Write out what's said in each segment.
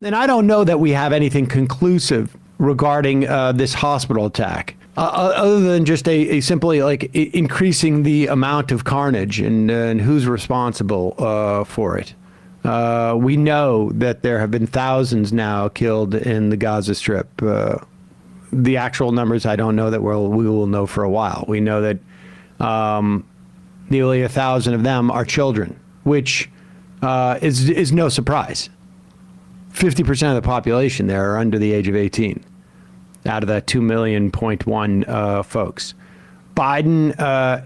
And I don't know that we have anything conclusive regarding this hospital attack, other than just a simply like increasing the amount of carnage and who's responsible for it. We know that there have been thousands now killed in the Gaza Strip. The actual numbers, I don't know that we will know for a while. We know that nearly 1,000 of them are children, which is no surprise. 50% of the population there are under the age of 18, out of that 2 million folks. Biden,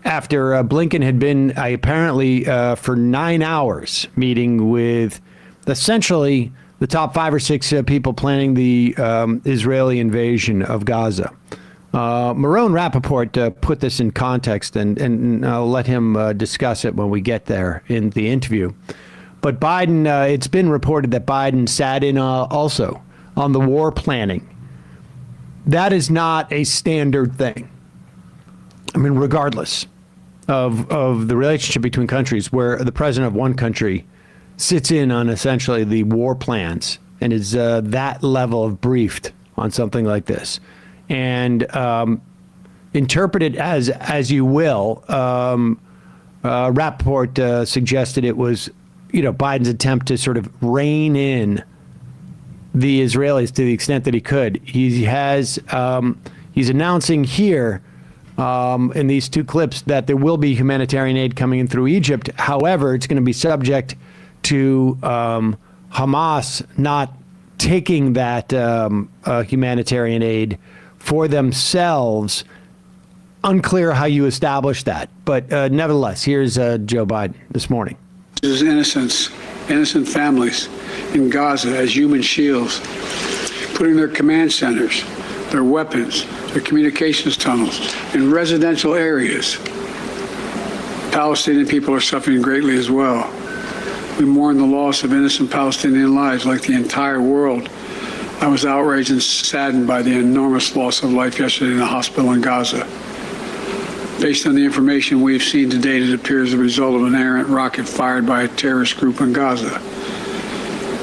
after Blinken had been apparently for 9 hours meeting with essentially the top 5 or 6 people planning the Israeli invasion of Gaza. Marone Rappaport put this in context, and I'll let him discuss it when we get there in the interview. But Biden, it's been reported that Biden sat in also on the war planning. That is not a standard thing. I mean, regardless of the relationship between countries, where the president of one country sits in on essentially the war plans and is that level of briefed on something like this. And interpret it as you will. Rappaport suggested it was, Biden's attempt to sort of rein in the Israelis to the extent that he could. He's announcing here in these 2 clips that there will be humanitarian aid coming in through Egypt. However, it's going to be subject to Hamas not taking that humanitarian aid for themselves. Unclear how you establish that. But nevertheless, here's Joe Biden this morning. There's innocent families in Gaza as human shields, putting their command centers, their weapons, their communications tunnels in residential areas. Palestinian people are suffering greatly as well. We mourn the loss of innocent Palestinian lives like the entire world. I was outraged and saddened by the enormous loss of life yesterday in the hospital in Gaza. Based on the information we've seen to date, it appears the result of an errant rocket fired by a terrorist group in Gaza.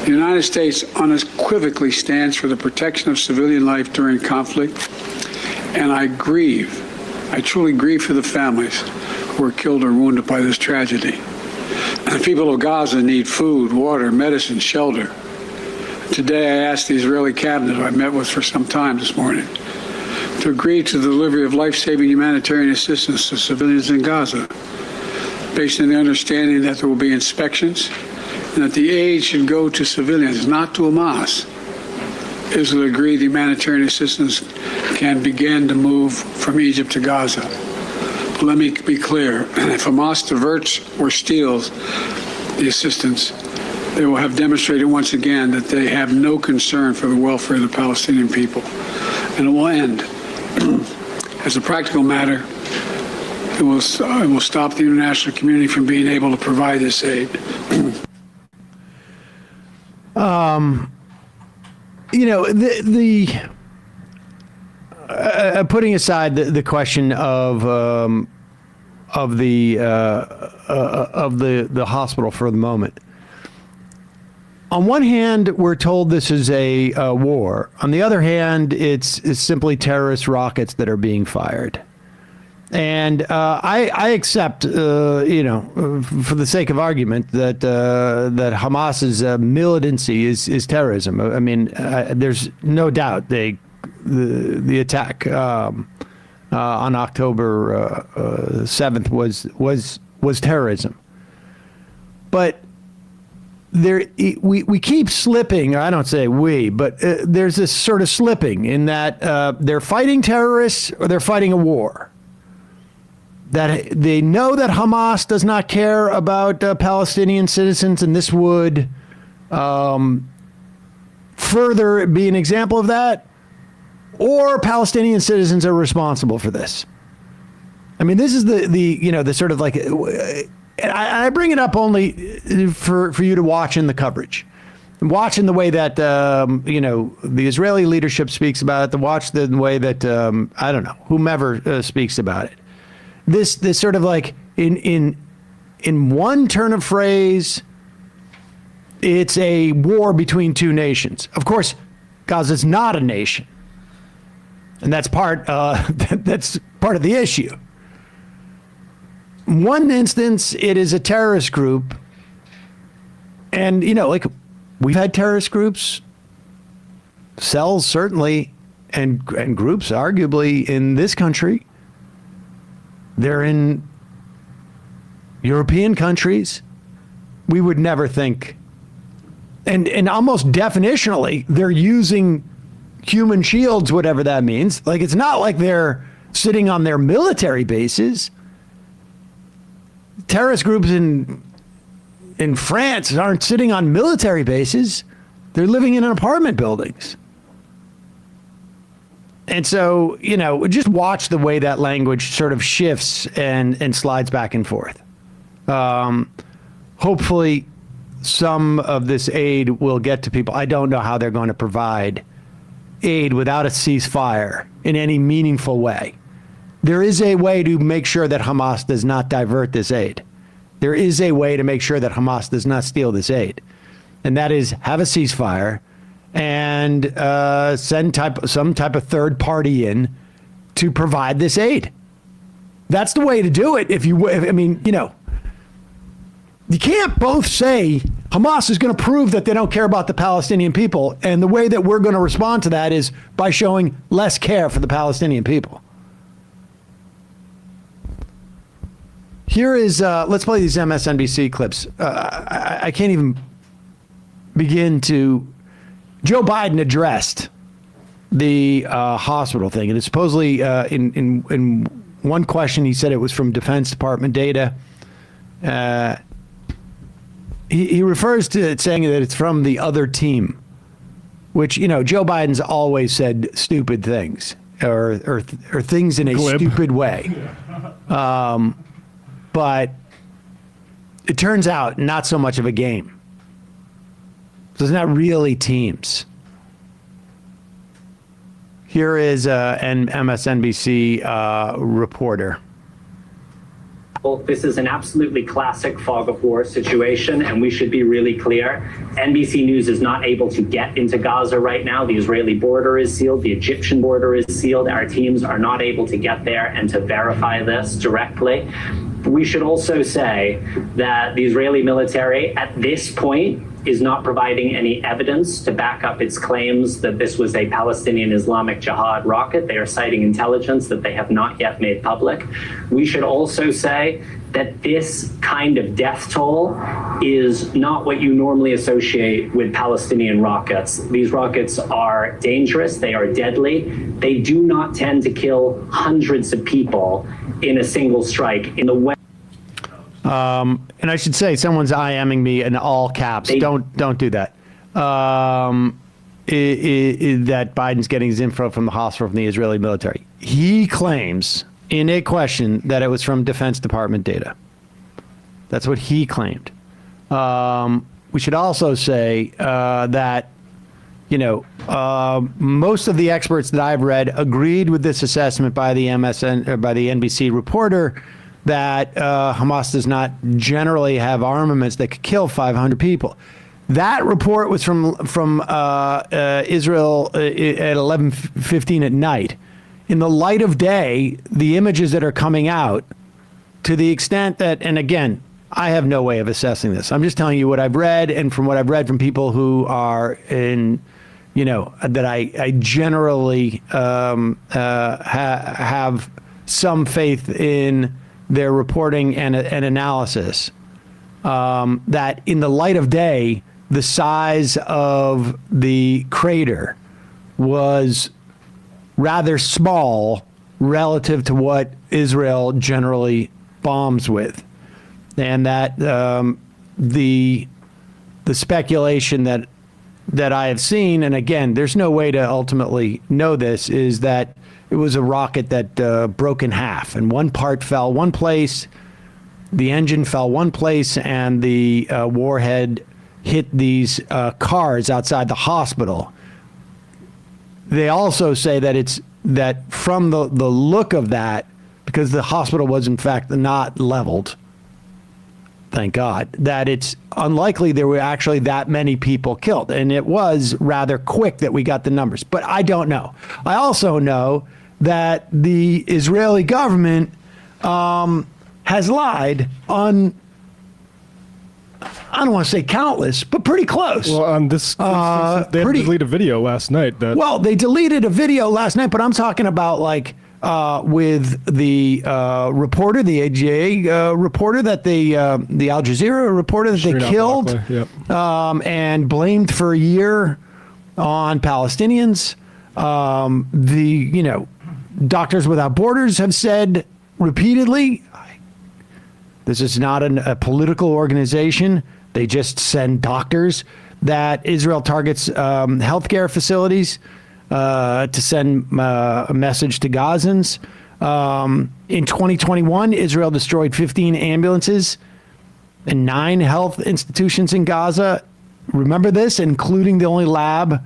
The United States unequivocally stands for the protection of civilian life during conflict, and I truly grieve for the families who were killed or wounded by this tragedy. The people of Gaza need food, water, medicine, shelter. Today, I asked the Israeli cabinet, who I met with for some time this morning, to agree to the delivery of life-saving humanitarian assistance to civilians in Gaza, based on the understanding that there will be inspections and that the aid should go to civilians, not to Hamas. Israel agreed the humanitarian assistance can begin to move from Egypt to Gaza. But let me be clear, if Hamas diverts or steals the assistance, they will have demonstrated once again that they have no concern for the welfare of the Palestinian people. And it will end. As a practical matter, it will stop the international community from being able to provide this aid. Putting aside the question of the hospital for the moment. On one hand, we're told this is a war. On the other hand, it's simply terrorist rockets that are being fired. And I accept, for the sake of argument, that Hamas's militancy is terrorism. I mean, there's no doubt the attack on October 7th was terrorism. But we keep slipping. I don't say we, but there's this sort of slipping in that they're fighting terrorists or they're fighting a war. That they know that Hamas does not care about Palestinian citizens, and this would further be an example of that, or Palestinian citizens are responsible for this. I mean, this is the sort of like, I bring it up only for you to watch in the coverage. Watch in the way that, the Israeli leadership speaks about it, watch the way that, whomever speaks about it. This sort of like in one turn of phrase, it's a war between two nations. Of course, Gaza's not a nation, and that's part of the issue. In one instance, it is a terrorist group, and like we've had terrorist groups, cells certainly, and groups arguably in this country. They're in European countries. We would never think, and almost definitionally, they're using human shields, whatever that means. Like, it's not like they're sitting on their military bases. Terrorist groups in France aren't sitting on military bases. They're living in apartment buildings. And so, just watch the way that language sort of shifts and slides back and forth. Hopefully some of this aid will get to people. I don't know how they're going to provide aid without a ceasefire in any meaningful way. There is a way to make sure that Hamas does not divert this aid. There is a way to make sure that Hamas does not steal this aid. And that is have a ceasefire and send some type of third party in to provide this aid. That's the way to do it. You can't both say Hamas is going to prove that they don't care about the Palestinian people, and the way that we're going to respond to that is by showing less care for the Palestinian people. Here is, let's play these MSNBC clips. I can't even begin to, Joe Biden addressed the hospital thing, and it's supposedly in one question he said it was from Defense Department data. He refers to it saying that it's from the other team, which, Joe Biden's always said stupid things or things in a stupid way. But it turns out not so much of a game. So it's not really teams. Here is an MSNBC reporter. This is an absolutely classic fog of war situation, and we should be really clear. NBC News is not able to get into Gaza right now. The Israeli border is sealed. The Egyptian border is sealed. Our teams are not able to get there and to verify this directly. We should also say that the Israeli military at this point is not providing any evidence to back up its claims that this was a Palestinian Islamic Jihad rocket. They are citing intelligence that they have not yet made public. We should also say that this kind of death toll is not what you normally associate with Palestinian rockets. These rockets are dangerous, they are deadly. They do not tend to kill hundreds of people in a single strike in the way. And I should say, someone's IMing me in all caps. Don't do that. That Biden's getting his info from the hospital from the Israeli military. He claims in a question that it was from Defense Department data. That's what he claimed. We should also say that most of the experts that I've read agreed with this assessment by the NBC reporter that Hamas does not generally have armaments that could kill 500 people. That report was from Israel at 11:15 at night. In the light of day, the images that are coming out, to the extent that, and again, I have no way of assessing this. I'm just telling you what I've read, and from what I've read from people who are in, that I generally have some faith in their reporting and analysis, that in the light of day, the size of the crater was rather small relative to what Israel generally bombs with. And that the speculation that I have seen, and again, there's no way to ultimately know this, is that it was a rocket that broke in half, and one part fell one place, the engine fell one place, and the warhead hit these cars outside the hospital. They also say that it's that from the look of that, because the hospital was in fact not leveled, thank God, that it's unlikely there were actually that many people killed. And it was rather quick that we got the numbers. But I don't know. I also know that the Israeli government has lied on, I don't want to say countless, but pretty close. Well, on this, they had to delete a video last night. Well, they deleted a video last night, but I'm talking about like with the reporter, the AJA reporter that the Al Jazeera reporter that they killed and blamed for a year on Palestinians. Doctors Without Borders have said repeatedly, this is not a political organization. They just send doctors, that Israel targets healthcare facilities to send a message to Gazans. In 2021, Israel destroyed 15 ambulances and 9 health institutions in Gaza. Remember this, including the only lab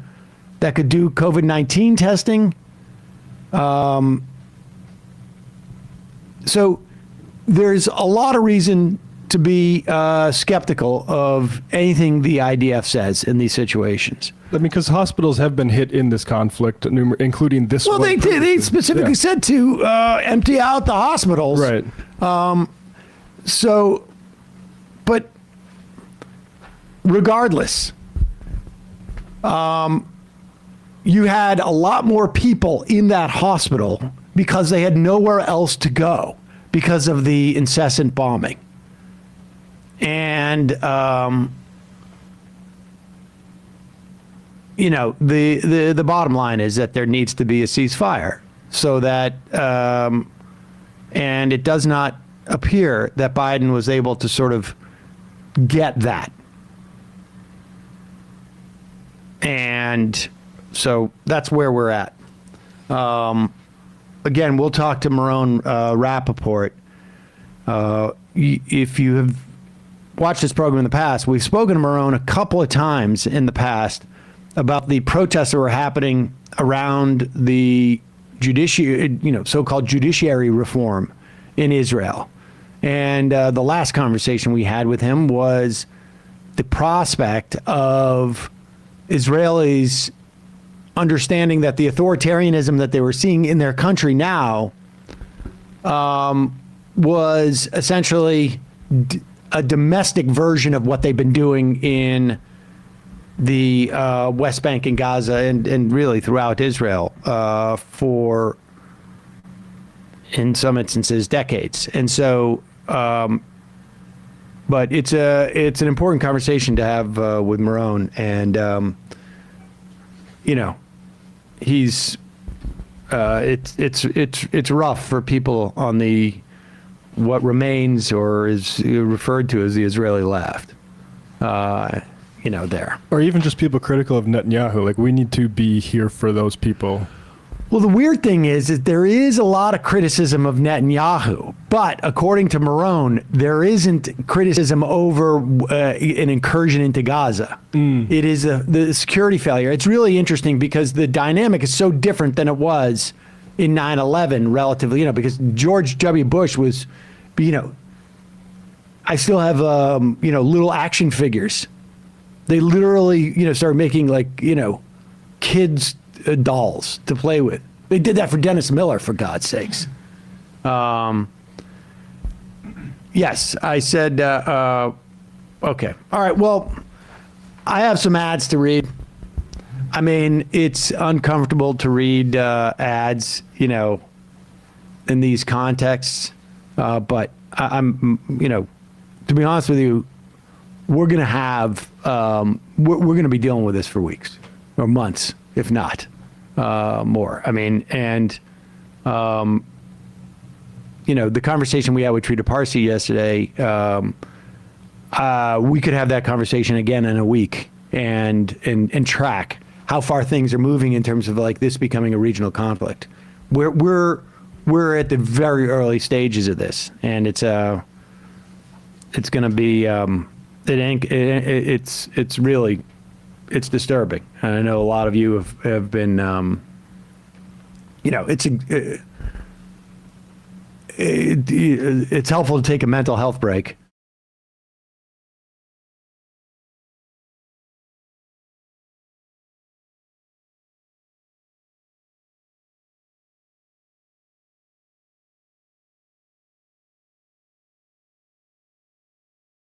that could do COVID-19 testing. So there's a lot of reason to be skeptical of anything the IDF says in these situations. I mean, because hospitals have been hit in this conflict, including this one. Well, they specifically said to empty out the hospitals. Right. But regardless, you had a lot more people in that hospital because they had nowhere else to go because of the incessant bombing. And, the bottom line is that there needs to be a ceasefire so that, and it does not appear that Biden was able to sort of get that. And so that's where we're at. Again, we'll talk to Marone Rappaport. If you have watched this program in the past, we've spoken to Marone a couple of times in the past about the protests that were happening around the so-called judiciary reform in Israel. And the last conversation we had with him was the prospect of Israelis understanding that the authoritarianism that they were seeing in their country now was essentially a domestic version of what they've been doing in the West Bank and Gaza and really throughout Israel for, in some instances, decades. And so, but it's an important conversation to have with Marone, and he's it's rough for people on the what remains or is referred to as the Israeli left. There. Or even just people critical of Netanyahu. Like, we need to be here for those people. Well, the weird thing is that there is a lot of criticism of Netanyahu, but according to Marone, there isn't criticism over an incursion into Gaza. It is the security failure. It's really interesting because the dynamic is so different than it was in 9/11 relatively, because George W. Bush was, I still have, little action figures. They literally, started making kids dolls to play with. They did that for Dennis Miller, for God's sakes. Yes, I said, okay. All right, well, I have some ads to read. I mean, it's uncomfortable to read ads, in these contexts. But I'm, to be honest with you, we're going to have, we're going to be dealing with this for weeks or months, if not more. I mean, and, the conversation we had with Trita Parsi yesterday, we could have that conversation again in a week and track how far things are moving in terms of this becoming a regional conflict. We're at the very early stages of this, and it's going to be, it's really, it's disturbing. And I know a lot of you have been, it's helpful to take a mental health break